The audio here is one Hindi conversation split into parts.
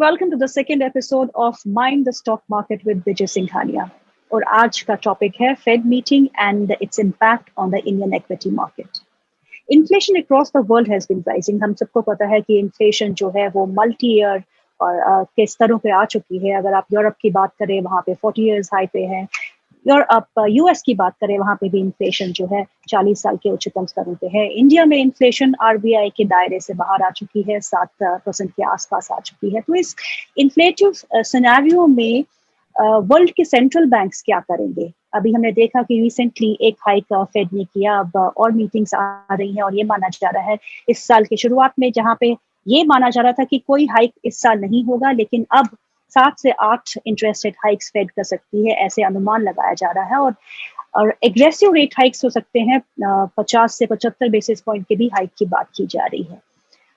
welcome to the second episode of Mind the Stock Market with Vijay Singhania. और आज का टॉपिक है Fed meeting and its impact on the Indian equity market. Inflation across the world has been rising. हम सबको पता है कि inflation जो है वो multi-year और के स्तरों पे आ चुकी है. अगर आप यूरोप की बात करें वहाँ पे 40 years high पे है. और आप यूएस की बात करें वहाँ पे भी इन्फ्लेशन जो है 40 साल के उच्चतम स्तरों पे है. इंडिया में इन्फ्लेशन आरबीआई के दायरे से बाहर आ चुकी है, 7% के आसपास आ चुकी है. तो इस इन्फ्लेटिव सिनेरियो में वर्ल्ड के सेंट्रल बैंक्स क्या करेंगे? अभी हमने देखा कि रिसेंटली एक हाइक फेड ने किया, अब और मीटिंग्स आ रही हैं और ये माना जा रहा है इस साल की शुरुआत में, जहाँ पे ये माना जा रहा था कि कोई हाइक इस साल नहीं होगा, लेकिन अब 7 से 8 इंटरेस्ट रेट हाइक्स फेड कर सकती है, ऐसे अनुमान लगाया जा रहा है. और एग्रेसिव रेट हाइक्स हो सकते हैं, 50 से 75 बेसिस पॉइंट के भी हाइक की बात की जा रही है.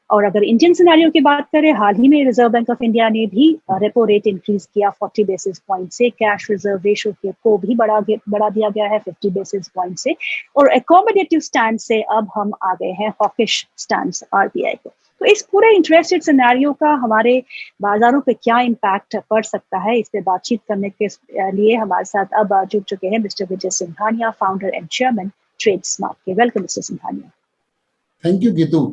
और अगर इंडियन सिनेरियो की बात करें, हाल ही में रिजर्व बैंक ऑफ इंडिया ने भी रेपो रेट इंक्रीज किया 40 बेसिस पॉइंट से. कैश रिजर्व रेशियो को भी बढ़ा दिया गया है 50 बेसिस पॉइंट से. और अकोमोडेटिव स्टैंड से अब हम आ गए हैं हॉकिश स्टैंड आरबीआई को. तो इस पूरे इंटरेस्ट रेट सिनेरियो का हमारे बाजारों पे क्या इम्पैक्ट पड़ सकता है, इस पे बातचीत करने के लिए हमारे साथ अब जुड़ चुके हैं mister Vijay Singhania, founder and chairman trade smart के. Welcome mister Singhania. Thank you Geetu.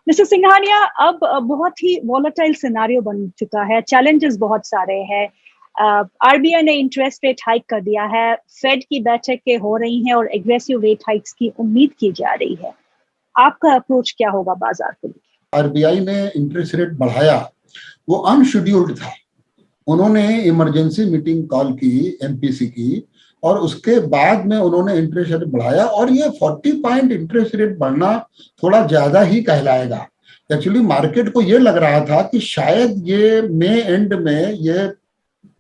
Mister Singhania, अब बहुत ही वॉलेटाइल सिनेरियो बन चुका है, चैलेंजेस बहुत सारे हैं. आरबीआई ने इंटरेस्ट रेट हाइक कर दिया है, फेड की बैठकें हो रही हैं और एग्रेसिव रेट हाइक्स की उम्मीद की जा रही है. आपका अप्रोच क्या होगा बाजार को लेकर? आरबीआई ने इंटरेस्ट रेट बढ़ाया, वो अनशेड्यूल्ड था. उन्होंने इमरजेंसी मीटिंग कॉल की एमपीसी की और उसके बाद में उन्होंने इंटरेस्ट रेट बढ़ाया. और ये 40 पॉइंट इंटरेस्ट रेट बढ़ना थोड़ा ज्यादा ही कहलाएगा. एक्चुअली मार्केट को ये लग रहा था कि शायद ये मई एंड में ये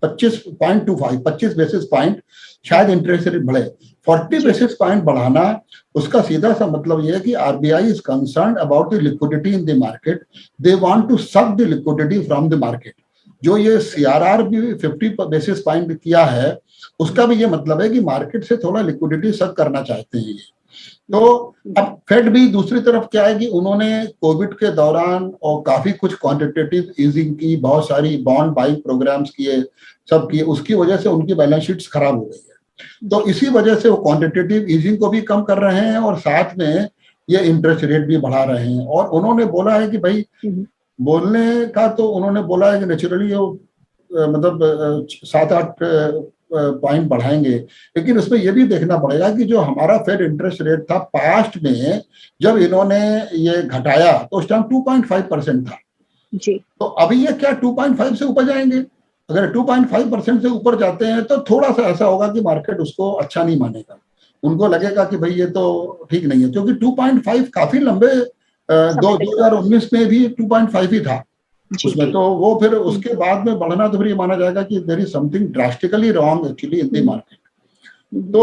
25 बेसिस पॉइंट शायद इंटरेस्ट रेट बढ़े. 40 बेसिस पॉइंट बढ़ाना, उसका सीधा सा मतलब यह है कि RBI is concerned about the liquidity in the market. They want to suck the liquidity from the market. जो ये सीआरआर भी 50 बेसिस पॉइंट किया है, उसका भी ये मतलब है कि मार्केट से थोड़ा लिक्विडिटी सक करना चाहते हैं ये. तो अब फेड भी दूसरी तरफ क्या है कि उन्होंने कोविड के दौरान और काफी कुछ क्वांटिटेटिव ईजिंग की, बहुत सारी बॉन्ड बाइंग प्रोग्राम्स किए, सब किए. उसकी वजह से उनकी बैलेंस शीट्स खराब हो गई है. तो इसी वजह से वो क्वांटिटेटिव ईजिंग को भी कम कर रहे हैं और साथ में ये इंटरेस्ट रेट भी बढ़ा रहे हैं. और उन्होंने बोला है कि भाई, बोलने का तो उन्होंने बोला है कि नेचुरली वो मतलब 7-8 पॉइंट बढ़ाएंगे, लेकिन उसमें यह भी देखना पड़ेगा कि जो हमारा फेड इंटरेस्ट रेट था पास्ट में, जब इन्होंने ये घटाया तो उस टाइम 2.5% था जी. तो अभी ये क्या 2.5 से ऊपर जाएंगे? अगर 2.5% से ऊपर जाते हैं तो थोड़ा सा ऐसा होगा कि मार्केट उसको अच्छा नहीं मानेगा. उनको लगेगा कि भाई ये तो ठीक नहीं है, क्योंकि 2.5 काफी लंबे 2019 में भी 2.5 ही था उसमें. तो वो फिर उसके बाद में बढ़ना तो फिर ये माना जाएगा कि there is something drastically wrong actually in the market. तो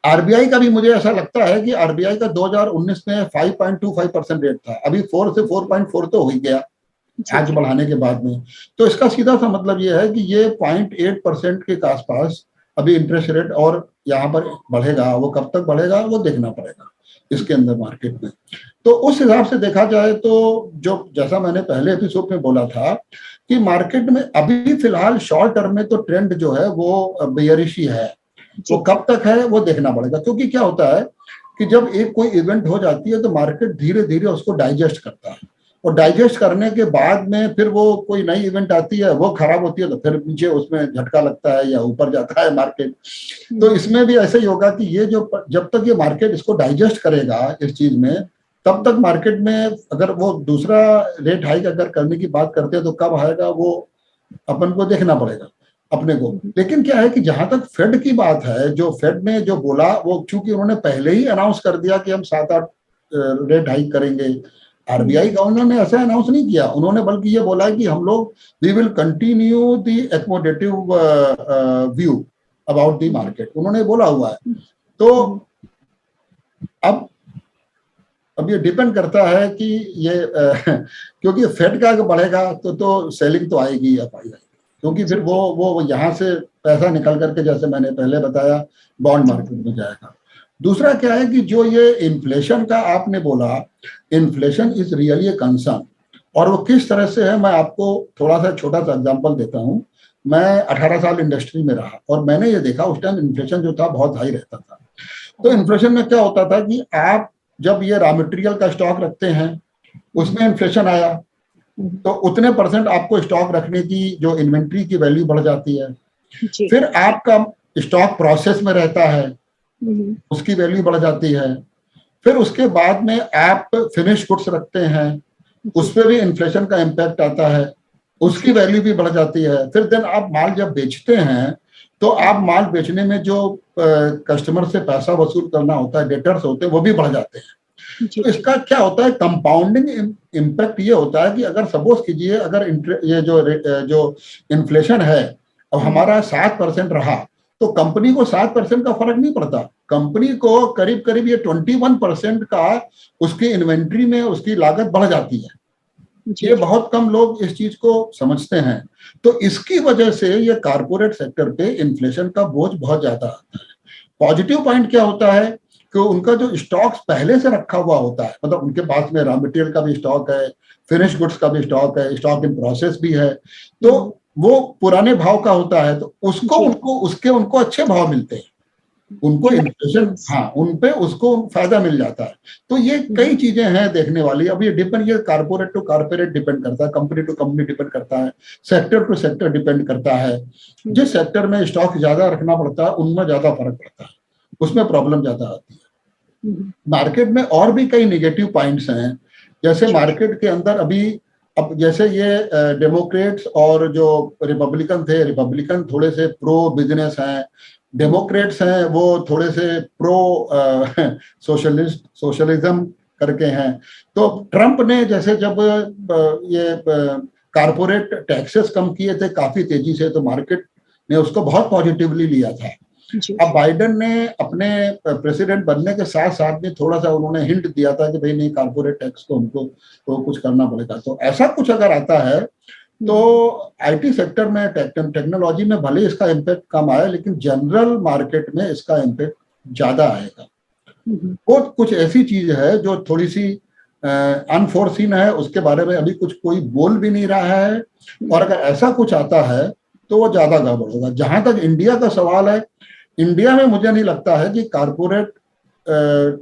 आरबीआई का भी मुझे ऐसा लगता है कि आरबीआई का 2019 में 5.25% रेट था, अभी 4 से 4.4 तो हो ही गया आज बढ़ाने के बाद में. तो इसका सीधा सा मतलब ये है कि ये 0.8% के आसपास अभी इंटरेस्ट रेट और यहाँ पर बढ़ेगा. वो कब तक बढ़ेगा वो देखना पड़ेगा इसके अंदर मार्केट में. तो उस हिसाब से देखा जाए तो जो जैसा मैंने पहले एपिसोड में बोला था कि मार्केट में अभी फिलहाल शॉर्ट टर्म में तो ट्रेंड जो है वो बेयरिश ही है. वो कब तक है वो देखना पड़ेगा, क्योंकि क्या होता है कि जब एक कोई इवेंट हो जाती है तो मार्केट धीरे धीरे उसको डाइजेस्ट करता है. और डाइजेस्ट करने के बाद में फिर वो कोई नई इवेंट आती है, वो खराब होती है तो फिर नीचे उसमें झटका लगता है या ऊपर जाता है मार्केट. तो इसमें भी ऐसा ही होगा कि ये जो जब तक ये मार्केट इसको डाइजेस्ट करेगा इस चीज में, तब तक मार्केट में अगर वो दूसरा रेट हाइक अगर करने की बात करते हैं तो कब आएगा वो अपन को देखना पड़ेगा अपने को. लेकिन क्या है कि जहां तक फेड की बात है, जो फेड ने जो बोला वो चूंकि उन्होंने पहले ही अनाउंस कर दिया कि हम 7-8 रेट हाइक करेंगे. आरबीआई गवर्नर ने ऐसा अनाउंस नहीं किया. उन्होंने बल्कि ये बोला है कि हम लोग we will continue the accommodative view about the market, उन्होंने बोला हुआ है. तो अब ये डिपेंड करता है कि ये क्योंकि फेड का अगर बढ़ेगा तो सेलिंग तो आएगी अब आएगी, क्योंकि फिर वो यहाँ से पैसा निकल करके, जैसे मैंने पहले बताया, बॉन्ड मार्केट में जाएगा. दूसरा क्या है कि जो ये इन्फ्लेशन का आपने बोला, inflation is really a concern. और वो किस तरह से है, मैं आपको थोड़ा सा छोटा सा एग्जांपल देता हूँ। मैं 18 साल इंडस्ट्री में रहा और मैंने ये देखा उस टाइम इन्फ्लेशन जो था बहुत हाई रहता था। तो इन्फ्लेशन में क्या होता था कि आप जब ये रॉ मटेरियल का स्टॉक रखते हैं, उसमें इन्फ्लेशन आया तो उतने परसेंट आपको स्टॉक रखने की जो इन्वेंट्री की वैल्यू बढ़ जाती है। फिर आपका स्टॉक प्रोसेस में रहता है, उसकी वैल्यू बढ़ जाती है। फिर उसके बाद में आप फिनिश गुड्स रखते हैं, उस पर भी इन्फ्लेशन का इम्पैक्ट आता है, उसकी वैल्यू भी बढ़ जाती है। फिर देन आप माल जब बेचते हैं तो आप माल बेचने में जो कस्टमर से पैसा वसूल करना होता है, डेटर्स होते हैं, वो भी बढ़ जाते हैं। तो इसका क्या होता है, कंपाउंडिंग इम्पैक्ट ये होता है कि अगर सपोज कीजिए अगर ये जो इन्फ्लेशन है अब हमारा 7% रहा तो कंपनी को 7% का फर्क नहीं पड़ता, कंपनी को करीब करीब ये 21% का उसकी इन्वेंट्री में उसकी लागत बढ़ जाती है। ये बहुत कम लोग इस चीज को समझते हैं। तो इसकी वजह से ये कारपोरेट सेक्टर पे इन्फ्लेशन का बोझ बहुत ज्यादा आता है। पॉजिटिव पॉइंट क्या होता है कि उनका जो स्टॉक्स पहले से रखा हुआ होता है, मतलब उनके पास में रॉ मटेरियल का भी स्टॉक है, फिनिश गुड्स का भी स्टॉक है, स्टॉक इन प्रोसेस भी है, तो वो पुराने भाव का होता है, तो उनको अच्छे भाव मिलते हैं, उनको इन्फ्लेशन, हाँ, उन पे उसको फायदा मिल जाता है। तो ये कई चीजें हैं देखने वाली। अब ये कारपोरेट टू कारपोरेट डिपेंड करता है, कंपनी टू कंपनी डिपेंड करता है, सेक्टर टू सेक्टर डिपेंड करता है। जिस सेक्टर में स्टॉक ज्यादा रखना पड़ता है उनमें ज्यादा फर्क पड़ता है, उसमें प्रॉब्लम ज्यादा आती है। मार्केट में और भी कई नेगेटिव पॉइंट्स हैं, जैसे मार्केट के अंदर अभी अब जैसे ये डेमोक्रेट्स और जो रिपब्लिकन थे, रिपब्लिकन थोड़े से प्रो बिजनेस हैं, डेमोक्रेट्स हैं वो थोड़े से प्रो सोशलिज्म करके हैं। तो ट्रंप ने जैसे जब ये कारपोरेट टैक्सेस कम किए थे काफी तेजी से, तो मार्केट ने उसको बहुत पॉजिटिवली लिया था। अब बाइडेन ने अपने प्रेसिडेंट बनने के साथ साथ में थोड़ा सा उन्होंने हिंट दिया था कि भाई नहीं, कारपोरेट टैक्स को उनको तो कुछ करना पड़ेगा। तो ऐसा कुछ अगर आता है तो आईटी सेक्टर में, टेक्नोलॉजी में भले इसका इम्पैक्ट कम आया, लेकिन जनरल मार्केट में इसका इम्पैक्ट ज्यादा आएगा। वो कुछ ऐसी चीज है जो थोड़ी सी अनफोर्सीन है, उसके बारे में अभी कुछ कोई बोल भी नहीं रहा है, और अगर ऐसा कुछ आता है तो वो ज्यादा गड़बड़ होगा। जहां तक इंडिया का सवाल है, इंडिया में मुझे नहीं लगता है कि कारपोरेट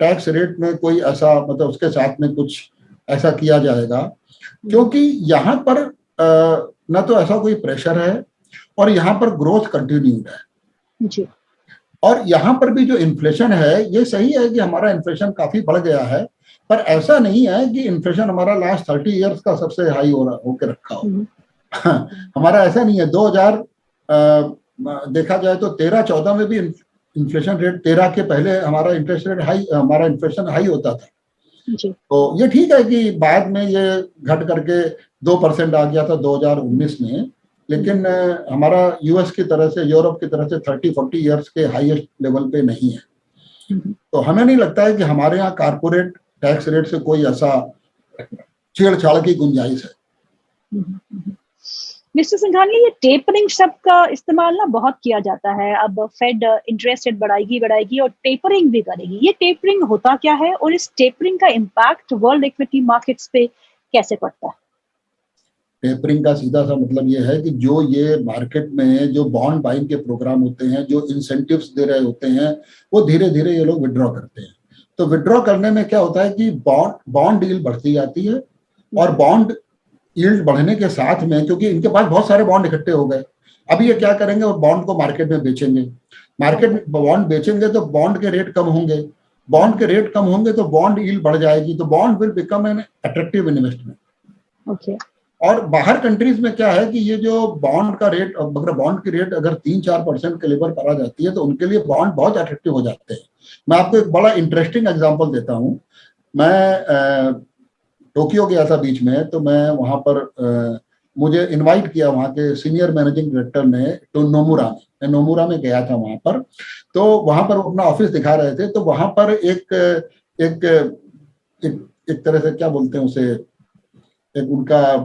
टैक्स रेट में कोई ऐसा, मतलब उसके साथ में कुछ ऐसा किया जाएगा, क्योंकि यहाँ पर न तो ऐसा कोई प्रेशर है और यहाँ पर ग्रोथ कंटिन्यूड है जी। और यहाँ पर भी जो इन्फ्लेशन है, ये सही है कि हमारा इन्फ्लेशन काफी बढ़ गया है, पर ऐसा नहीं है कि इन्फ्लेशन हमारा लास्ट 30 इयर्स का सबसे हाई होकर रखा हो। हमारा ऐसा नहीं है। 2000 देखा जाए तो 13-14 में भी इन्फ्लेशन रेट, 13 के पहले हमारा इन्फ्लेशन हाई होता था जी। तो ये ठीक है कि बाद में ये घट करके 2% आ गया था 2019 में, लेकिन हमारा यूएस की तरह से, यूरोप की तरह से 30-40 इयर्स के हाईएस्ट लेवल पे नहीं है। तो हमें नहीं लगता है कि हमारे यहाँ कारपोरेट टैक्स रेट से कोई ऐसा छेड़छाड़ की गुंजाइश है। मिस्टर सिंघानिया, ये टेपरिंग शब्द का इस्तेमाल ना बहुत किया जाता है। अब फेड इंटरेस्ट रेट बढ़ाएगी और टेपरिंग भी करेगी। ये टेपरिंग होता क्या है और इस टेपरिंग का इम्पैक्ट वर्ल्ड इक्विटी मार्केट्स पे कैसे पड़ता है? टेपरिंग का सीधा सा मतलब ये है कि जो ये मार्केट में जो बॉन्ड बाइंग के प्रोग्राम होते हैं, जो इंसेंटिव्स दे रहे होते हैं, वो धीरे धीरे ये लोग विड्रॉ करते हैं। तो विड्रॉ करने में क्या होता है कि बॉन्ड डील बढ़ती जाती है, और बॉन्ड यील्ड बढ़ने के साथ में, क्योंकि इनके पास बहुत सारे बॉन्ड इकट्ठे हो गए, अब ये क्या करेंगे, वो बॉन्ड को मार्केट में बेचेंगे। मार्केट में बॉन्ड बेचेंगे तो बॉन्ड के रेट कम होंगे, बॉन्ड के रेट कम होंगे तो बॉन्ड यील्ड बढ़ जाएगी, तो bond will become an attractive investment. Okay. और बाहर कंट्रीज में क्या है कि ये जो बॉन्ड का रेट, अगर बॉन्ड की रेट अगर 3-4% के लेवल पर आ जाती है तो उनके लिए बॉन्ड बहुत अट्रैक्टिव हो जाते हैं। मैं आपको एक बड़ा इंटरेस्टिंग एग्जांपल देता हूँ। मैं टोक्यो गया था बीच में, तो मैं वहां पर मुझे इनवाइट किया वहां के सीनियर मैनेजिंग डायरेक्टर ने, तो नोमुरा में गया था वहां पर। तो वहां पर अपना ऑफिस दिखा रहे थे, तो वहां पर एक तरह से क्या बोलते हैं उसे, एक उनका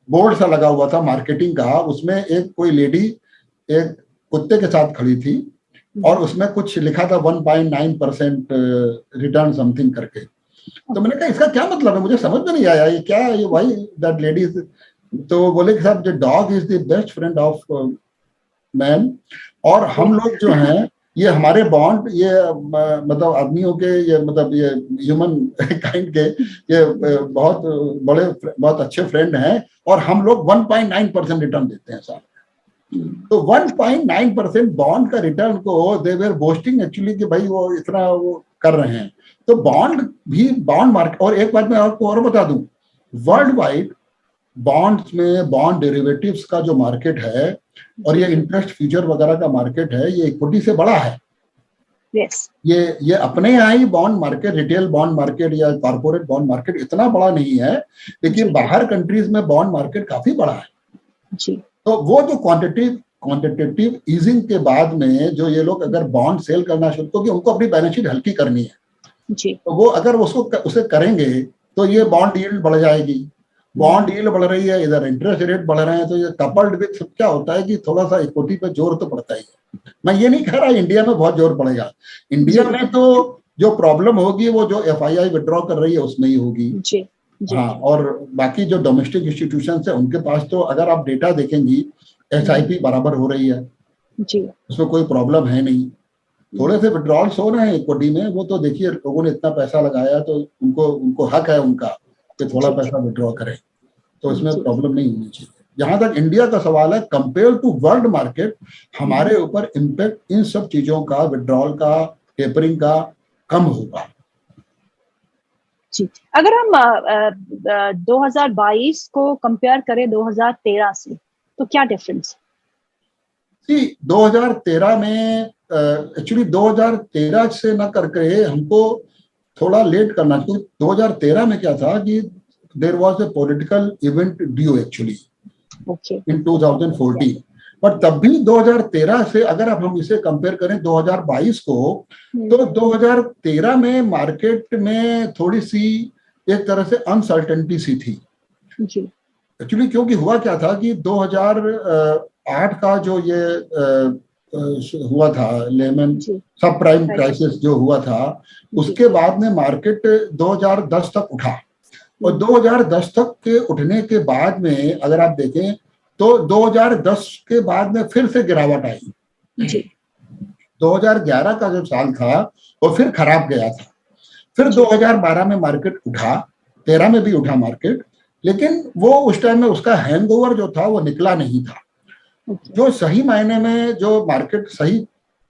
बोर्ड सा लगा हुआ था मार्केटिंग का, उसमें एक कोई लेडी एक कुत्ते के साथ खड़ी थी और उसमें कुछ लिखा था 1.9% रिटर्न समथिंग करके। तो मैंने कहा इसका क्या मतलब है, मुझे समझ में नहीं आया ये क्या है, ये व्हाई दैट लेडीज। तो बोले कि साहब the dog is the best friend of man, और हम लोग जो हैं ये हमारे बॉन्ड, ये मतलब आदमियों के, ये मतलब ये ह्यूमन काइंड के ये बहुत बड़े बहुत अच्छे फ्रेंड हैं, और हम लोग 1.9% रिटर्न देते हैं साहब। तो 1.9% बॉन्ड का रिटर्न को दे वेर बोस्टिंग एक्चुअली कि भाई वो इतना वो कर रहे हैं। तो बॉन्ड भी, बॉन्ड मार्केट, और एक बात मैं आपको और बता दूं, वर्ल्ड वाइड बॉन्ड्स में बॉन्ड डेरिवेटिव्स का जो मार्केट है और ये इंटरेस्ट फ्यूचर वगैरह का मार्केट है, ये इक्विटी से बड़ा है। yes. ये अपने यहाँ ही bond market, retail bond market या कॉर्पोरेट बॉन्ड मार्केट इतना बड़ा नहीं है, लेकिन बाहर कंट्रीज में बॉन्ड मार्केट काफी बड़ा है जी। तो वो जो क्वांटिटेटिव ईजिंग के बाद में जो ये लोग अगर बॉन्ड सेल करना शुरू, क्योंकि उनको अपनी बैलेंस शीट हल्की करनी है जी, तो वो अगर उसे करेंगे तो ये बॉन्ड यील्ड बढ़ जाएगी। बॉन्ड यील्ड बढ़ रही है, इधर इंटरेस्ट रेट बढ़ रहे हैं, तो ये कपल्ड विद क्या होता है कि थोड़ा सा इक्विटी पे जोर तो पड़ता ही है। मैं ये नहीं कह रहा इंडिया में बहुत जोर पड़ेगा, इंडिया में तो जो प्रॉब्लम होगी वो जो FII विड्रॉ कर रही है उसमें ही होगी जी, जी। हाँ, और बाकी जो डोमेस्टिक इंस्टीट्यूशन है उनके पास तो अगर आप डेटा देखेंगी SIP बराबर हो रही है जी, उसमें कोई प्रॉब्लम है नहीं। थोड़े से विड्रॉल्स हो रहे हैं इक्विटी में, वो तो देखिए लोगों ने इतना पैसा लगाया तो उनको हक है उनका कि थोड़ा पैसा विड्रॉ करें, तो इसमें प्रॉब्लम नहीं होनी चाहिए। जहां तक इंडिया का सवाल है, कंपेयर टू वर्ल्ड मार्केट हमारे ऊपर इम्पैक्ट इन सब चीजों का, विड्रॉल का, टेपरिंग का कम होगा। जी, अगर हम 2022 को कंपेयर करें 2013 से तो क्या डिफरेंस? 2013 में एक्चुअली 2013 से ना करके हमको थोड़ा लेट करना, क्योंकि 2013 में क्या था कि there was a political event due actually in 2014, पर तब भी 2013 से अगर अब हम इसे कंपेयर करें 2022 को, तो 2013 में मार्केट में थोड़ी सी एक तरह से अनसर्टेनिटी सी थी एक्चुअली, क्योंकि हुआ क्या था कि 2008 का जो ये हुआ था लेमन सब प्राइम क्राइसिस जो हुआ था, उसके बाद में मार्केट 2010 तक उठा, और 2010 तक के उठने के बाद में अगर आप देखें तो 2010 के बाद में फिर से गिरावट आई। 2011 का जो साल था वो फिर खराब गया था, फिर 2012 में मार्केट उठा, 13 में भी उठा मार्केट, लेकिन वो उस टाइम में उसका हैंगओवर जो था वो निकला नहीं था। जो सही मायने में जो मार्केट सही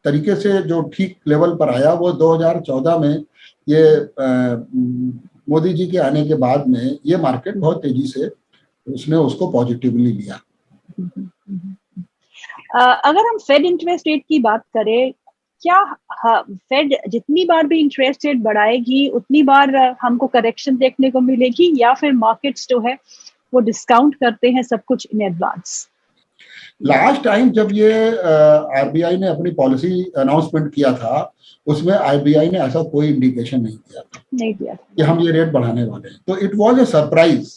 तरीके से जो ठीक लेवल पर आया वो 2014 में ये मोदी जी के आने के बाद में ये मार्केट बहुत तेजी से उसने उसको पॉजिटिवली लिया। अगर हम फेड इंटरेस्ट रेट की बात करें, क्या फेड जितनी बार भी इंटरेस्ट रेट बढ़ाएगी उतनी बार हमको करेक्शन देखने को मिलेगी, या फिर मार्केट्स जो है वो डिस्काउंट करते हैं सब कुछ इन एडवांस? लास्ट टाइम जब ये RBI ने अपनी पॉलिसी अनाउंसमेंट किया था उसमें RBI ने ऐसा कोई इंडिकेशन नहीं दिया कि हम ये रेट बढ़ाने वाले हैं, तो it was a surprise,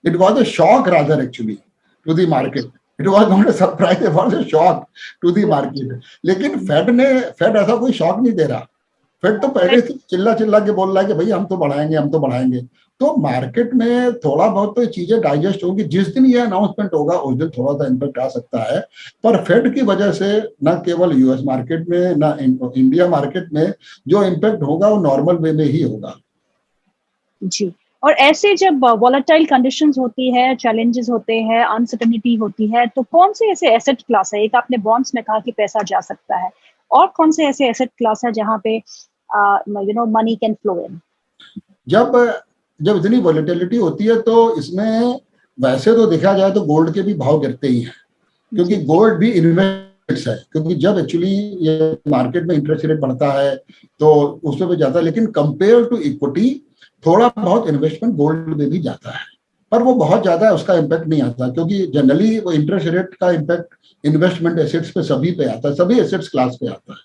it was a shock rather actually to the market, it was not a surprise, it was a shock to the market. लेकिन फेड ऐसा कोई शॉक नहीं दे रहा, फेड तो पहले से चिल्ला के बोल रहा है कि भाई हम तो बढ़ाएंगे। तो मार्केट में थोड़ा बहुत तो चीजें डाइजेस्ट होंगी, जिस दिन ये अनाउंसमेंट होगा उस दिन थोड़ा सा इम्पैक्ट आ सकता है, पर फेड की वजह से न केवल US मार्केट में न इंडिया मार्केट में जो इम्पैक्ट होगा वो नॉर्मल वे में ही होगा। जी, और ऐसे जब वॉलेटाइल कंडीशंस होती है, चैलेंजेस होते हैं, अनसर्टेनिटी होती है, तो कौन से ऐसे एसेट क्लास है, एक आपने बॉन्ड्स में कहा कि पैसा जा सकता है, और कौन से ऐसे एसेट क्लास है जहां पे मनी कैन फ्लो इन? जब इतनी वॉलेटिलिटी होती है तो इसमें वैसे तो देखा जाए तो गोल्ड के भी भाव गिरते ही हैं, क्योंकि गोल्ड भी इन्वेस्टमेंट है, क्योंकि जब एक्चुअली ये मार्केट में इंटरेस्ट रेट बढ़ता है तो उसमें भी जाता है, लेकिन कंपेयर टू इक्विटी थोड़ा बहुत इन्वेस्टमेंट गोल्ड में भी जाता है, पर वो बहुत ज्यादा उसका इम्पैक्ट नहीं आता, क्योंकि जनरली वो इंटरेस्ट रेट का इम्पैक्ट इन्वेस्टमेंट एसेट्स पे सभी पे आता है, सभी एसेट्स क्लास पे आता है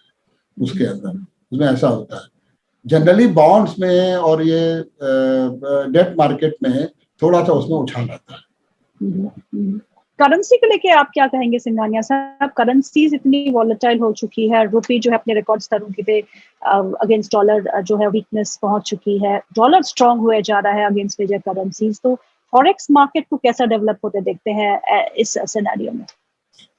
उसके अंदर, उसमें ऐसा होता है। जनरली बॉन्ड्स में और ये डेट मार्केट में थोड़ा सा उसमें उछाल आता है। करेंसी को लेके आप क्या कहेंगे सिंघानिया साहब? करेंसीज इतनी वॉलेटाइल हो चुकी है, रुपी जो है अपने रिकॉर्ड स्तरों पे अगेंस्ट डॉलर जो है वीकनेस पहुंच चुकी है, डॉलर स्ट्रांग हुए जा रहा है अगेंस्ट मेजर करेंसीज, तो फॉरेक्स मार्केट को कैसा डेवलप होते देखते हैं इस सिनेरियो में?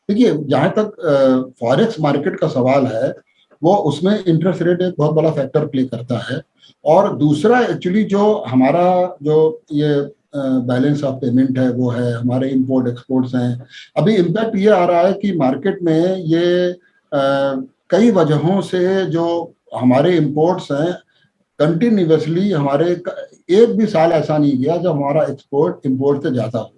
देखिए, जहां तक फॉरेक्स मार्केट का सवाल है, वो उसमें इंटरेस्ट रेट एक बहुत बड़ा फैक्टर प्ले करता है। और दूसरा एक्चुअली जो हमारा जो ये बैलेंस ऑफ पेमेंट है, वो है, हमारे इंपोर्ट एक्सपोर्ट्स हैं। अभी इम्पैक्ट ये आ रहा है कि मार्केट में ये कई वजहों से जो हमारे इंपोर्ट्स हैं कंटिन्यूसली, हमारे एक भी साल ऐसा नहीं गया जब हमारा एक्सपोर्ट इंपोर्ट से ज्यादा हो।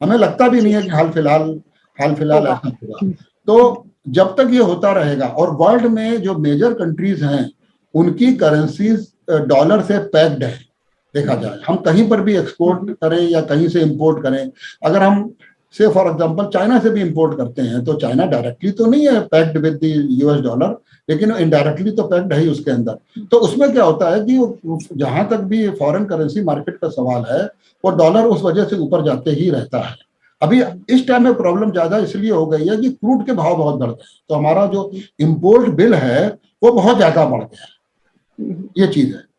हमें लगता भी नहीं है कि हाल फिलहाल ऐसा होगा। तो जब तक ये होता रहेगा, और वर्ल्ड में जो मेजर कंट्रीज हैं उनकी करेंसीज डॉलर से पैक्ड है, देखा जाए, हम कहीं पर भी एक्सपोर्ट करें या कहीं से इंपोर्ट करें, अगर हम से फॉर एग्जांपल चाइना से भी इंपोर्ट करते हैं तो चाइना डायरेक्टली तो नहीं है packed with the US dollar, लेकिन इनडायरेक्टली तो पैक्ड है ही उसके अंदर। तो उसमें क्या होता है कि जहां तक भी फॉरेन करेंसी मार्केट का सवाल है, वो डॉलर उस वजह से ऊपर जाते ही रहता है। अभी इस टाइम में प्रॉब्लम ज्यादा इसलिए हो गई है कि क्रूड के भाव बहुत बढ़ गए, तो हमारा जो इंपोर्ट बिल है वो बहुत ज्यादा बढ़ गया, ये चीज है।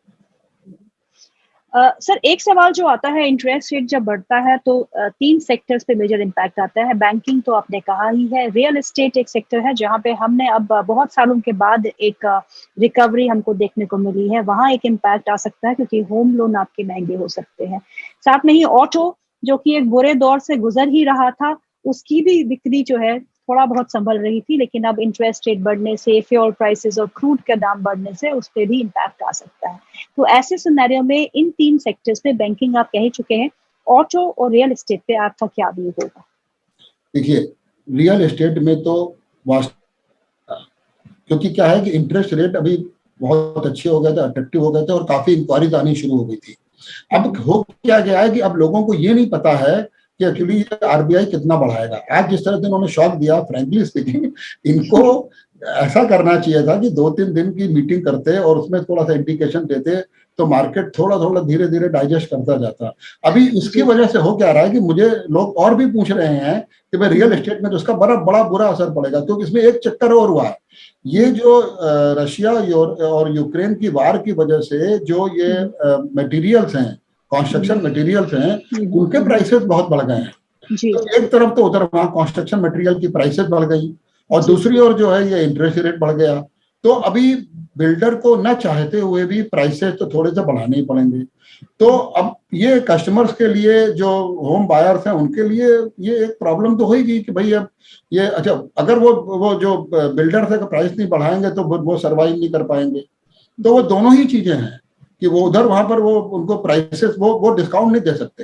सर, एक सवाल जो आता है, इंटरेस्ट रेट जब बढ़ता है तो 3 सेक्टर्स पे मेजर इम्पैक्ट आता है। बैंकिंग तो आपने कहा ही है, रियल एस्टेट एक सेक्टर है जहां पे हमने अब बहुत सालों के बाद एक रिकवरी हमको देखने को मिली है, वहां एक इम्पैक्ट आ सकता है क्योंकि होम लोन आपके महंगे हो सकते हैं। साथ में ही ऑटो, जो कि एक बुरे दौर से गुजर ही रहा था, उसकी भी बिक्री जो है थोड़ा बहुत संभल रही थी, लेकिन अब इंटरेस्ट रेट बढ़ने से, फ्यूल प्राइसेस और क्रूड का दाम बढ़ने से उस पर भी इम्पैक्ट आ सकता है। तो ऐसे सिनेरियो में इन 3 सेक्टर्स पे, बैंकिंग आप कह ही चुके हैं, ऑटो और रियल एस्टेट पे आपका क्या व्यू होगा? देखिए, रियल एस्टेट में तो क्योंकि क्या है कि इंटरेस्ट रेट अभी बहुत अच्छे हो गए थे, अट्रैक्टिव हो गए थे और काफी इंक्वायरीज आनी शुरू हो गई थी। अब हो क्या गया है कि अब लोगों को ये नहीं पता है कि एक्चुअली आरबीआई कितना बढ़ाएगा। आज जिस तरह से इन्होंने शॉक दिया, फ्रैंकली स्पीकिंग, इनको ऐसा करना चाहिए था कि 2-3 दिन की मीटिंग करते और उसमें थोड़ा सा इंडिकेशन देते तो मार्केट थोड़ा थोड़ा धीरे धीरे डाइजेस्ट करता जाता। अभी इसकी वजह से हो क्या रहा है कि मुझे लोग और भी पूछ रहे हैं कि भाई रियल एस्टेट में तो उसका बड़ा बुरा असर पड़ेगा, क्योंकि इसमें एक चक्कर और हुआ है। ये जो रशिया और यूक्रेन की वार की वजह से जो ये मटेरियल्स हैं, कंस्ट्रक्शन मटेरियल्स हैं, उनके प्राइसेस बहुत बढ़ गए हैं। तो एक तरफ तो उधर वहां कंस्ट्रक्शन मटेरियल की प्राइसेस बढ़ गई और दूसरी ओर जो है ये इंटरेस्ट रेट बढ़ गया। तो अभी बिल्डर को न चाहते हुए भी प्राइसेस तो थोड़े से बढ़ाने ही पड़ेंगे। तो अब ये कस्टमर्स के लिए, जो होम बायर्स हैं, उनके लिए ये एक प्रॉब्लम तो होगी कि भाई अब ये, अच्छा, अगर वो जो बिल्डर्स है प्राइस नहीं बढ़ाएंगे तो वो सर्वाइव नहीं कर पाएंगे। तो वो दोनों ही चीजें हैं कि वो उधर वहां पर वो उनको प्राइसेस वो डिस्काउंट नहीं दे सकते।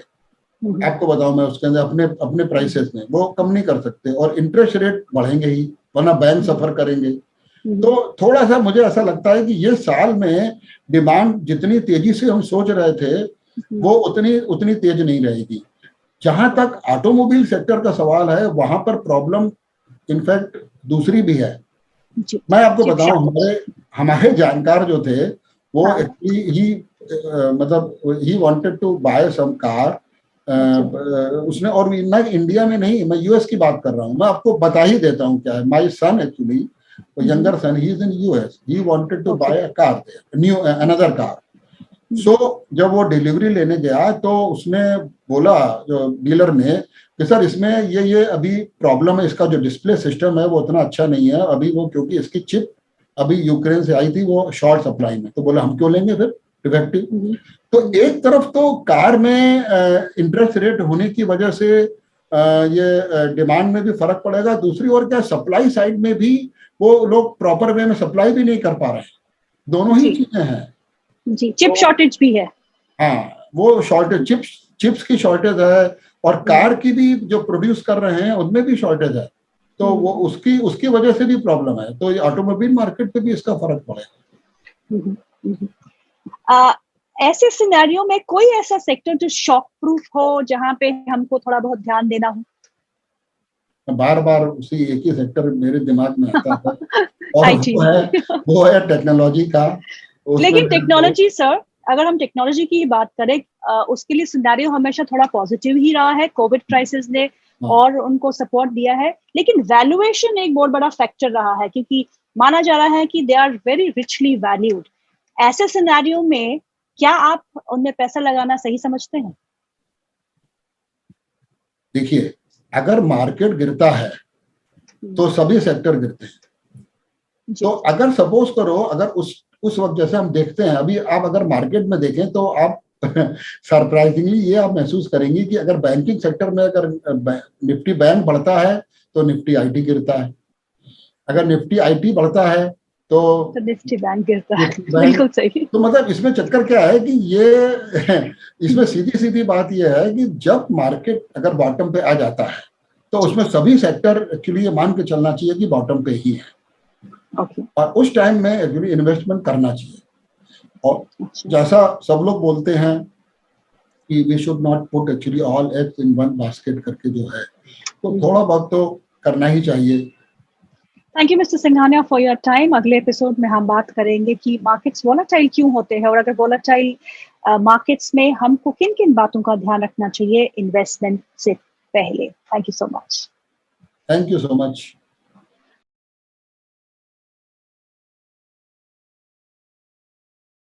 आपको बताऊं मैं, उसके अंदर अपने प्राइसेस में वो कम नहीं कर सकते और इंटरेस्ट रेट बढ़ेंगे ही, वरना बैंक सफर करेंगे। तो थोड़ा सा मुझे ऐसा लगता है कि ये साल में डिमांड जितनी तेजी से हम सोच रहे थे वो उतनी तेज नहीं रहेगी। जहां तक ऑटोमोबाइल सेक्टर का सवाल है, वहां पर प्रॉब्लम इनफैक्ट दूसरी भी है। मैं आपको बताऊं, हमारे जानकार जो थे वो ही wanted to buy some car, उसने, और मैं इंडिया में नहीं, मैं यूएस की बात कर रहा हूँ। मैं आपको बता ही देता हूँ क्या है। My son actually, younger son, he is in US, he wanted to buy a car there, another car. So जब वो डिलीवरी लेने गया तो उसने बोला, जो डीलर ने, कि सर इसमें ये अभी प्रॉब्लम है, इसका जो डिस्प्ले सिस्टम है वो उतना अच्छा नहीं है अभी, वो क्योंकि इसकी चिप अभी यूक्रेन से आई थी, वो शॉर्ट सप्लाई में। तो बोला हम क्यों लेंगे फिर डिफेक्टिव। तो एक तरफ तो कार में इंटरेस्ट रेट होने की वजह से ये डिमांड में भी फर्क पड़ेगा, दूसरी ओर क्या सप्लाई साइड में भी वो लोग प्रॉपर वे में सप्लाई भी नहीं कर पा रहे हैं। दोनों ही चीजें हैं जी। चिप शॉर्टेज भी है। हाँ, वो शॉर्टेज, चिप्स की शॉर्टेज है और कार की भी जो प्रोड्यूस कर रहे हैं उनमें भी शॉर्टेज है। तो वो उसकी वजह से भी प्रॉब्लम है। तो ये ऑटोमोबाइल मार्केट पे भी इसका फर्क पड़ेगा। ऐसे सिनेरियो में कोई ऐसा सेक्टर जो शॉक प्रूफ हो, जहां पे हमको थोड़ा बहुत ध्यान देना हो? बार बार उसी एक ही सेक्टर मेरे दिमाग में आता है और वो है टेक्नोलॉजी का। लेकिन टेक्नोलॉजी सर, अगर हम टेक्नोलॉजी की बात करें, उसके लिए सिनेरियो हमेशा थोड़ा पॉजिटिव ही रहा है। कोविड क्राइसिस ने और उनको सपोर्ट दिया है, लेकिन वैल्यूएशन एक बहुत बड़ा फैक्टर रहा है, क्योंकि माना जा रहा है कि they are very richly valued. ऐसे सिनेरियो में क्या आप उनमें पैसा लगाना सही समझते हैं? देखिए, अगर मार्केट गिरता है तो सभी सेक्टर गिरते हैं। तो अगर सपोज करो, अगर उस वक्त जैसे हम देखते हैं, अभी आप अगर मार्केट में देखें तो आप सरप्राइजिंगली ये आप महसूस करेंगे कि अगर बैंकिंग सेक्टर में अगर निफ्टी बैंक बढ़ता है तो निफ्टी आईटी गिरता है, अगर निफ्टी आईटी बढ़ता है तो निफ्टी बैंक गिरता है। Nifty bank. बिल्कुल सही। तो मतलब इसमें चक्कर क्या है कि ये इसमें सीधी सीधी बात ये है कि जब मार्केट अगर बॉटम पे आ जाता है तो उसमें सभी सेक्टर एक्चुअली ये मान के चलना चाहिए कि बॉटम पे ही है। और उस टाइम में एक्चुअली इन्वेस्टमेंट करना चाहिए। और जैसा सब लोग बोलते हैं कि we should not put actually all eggs in one basket करके जो है, तो थोड़ा बहुत तो करना ही चाहिए। Thank you mister Singhania for your time. अगले एपिसोड में हम बात करेंगे कि मार्केट्स वोलेटाइल क्यों होते हैं, और अगर वोलेटाइल मार्केट्स में हमको किन किन बातों का ध्यान रखना चाहिए इन्वेस्टमेंट से पहले। Thank you so much. Thank you so much.